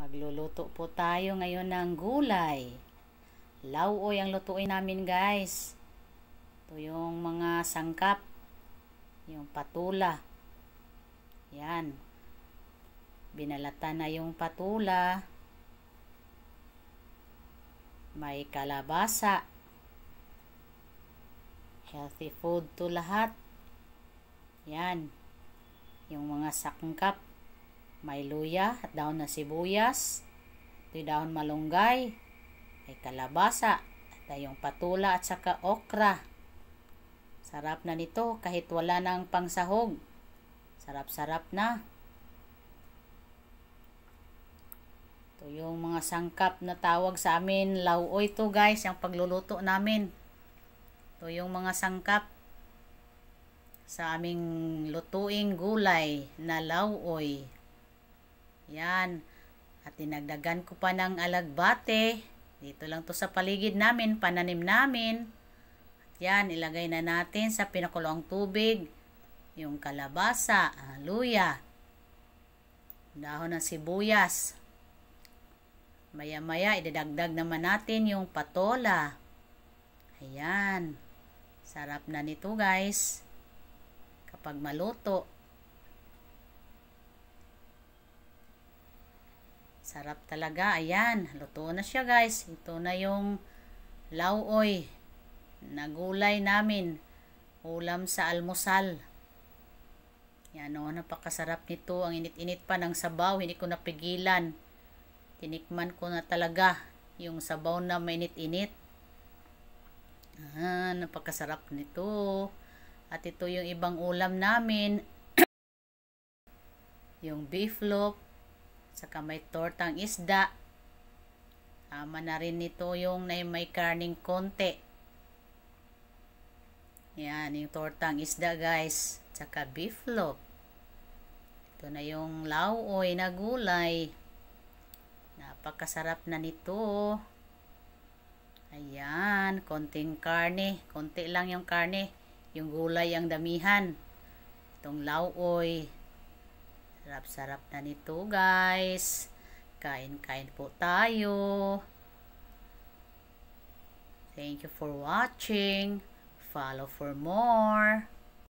Magluluto po tayo ngayon ng gulay. Lauoy ang lutuin namin, guys. Ito yung mga sangkap. Yung patula. Yan. Binalatan na yung patula. May kalabasa. Healthy food to lahat. Yan. Yung mga sangkap. May luya at dahon na sibuyas. Ito'y dahon malunggay. May kalabasa. At yung patula at saka okra. Sarap na nito kahit wala nang pangsahog. Sarap-sarap na. Ito yung mga sangkap na tawag sa amin. Lauoy to, guys. Yung pagluluto namin. Ito yung mga sangkap sa aming lutuing gulay na lauoy. Yan. At dinagdagan ko pa ng alagbate. Dito lang to sa paligid namin, pananim namin. At yan, ilagay na natin sa pinakulong tubig. Yung kalabasa, luya, dahon ng sibuyas. Maya-maya, idadagdag naman natin yung patola. Ayan. Sarap na nito, guys. Kapag maluto. Sarap talaga. Ayan. Luto na siya, guys. Ito na yung lauoy na gulay namin. Ulam sa almusal. Yan o. Napakasarap nito. Ang init-init pa ng sabaw. Hindi ko napigilan. Tinikman ko na talaga yung sabaw na mainit-init. Napakasarap nito. At ito yung ibang ulam namin. Yung beef loaf. Saka may tortang isda. Tama na rin nito yung na may karning konti. Yan, yung tortang isda, guys. Saka beef loaf. Ito na yung lauoy na gulay. Napakasarap na nito. Ayan, konting karne. Konti lang yung karne. Yung gulay ang damihan. Itong lauoy. Sarap-sarap na nito, guys. Kain-kain po tayo. Thank you for watching. Follow for more.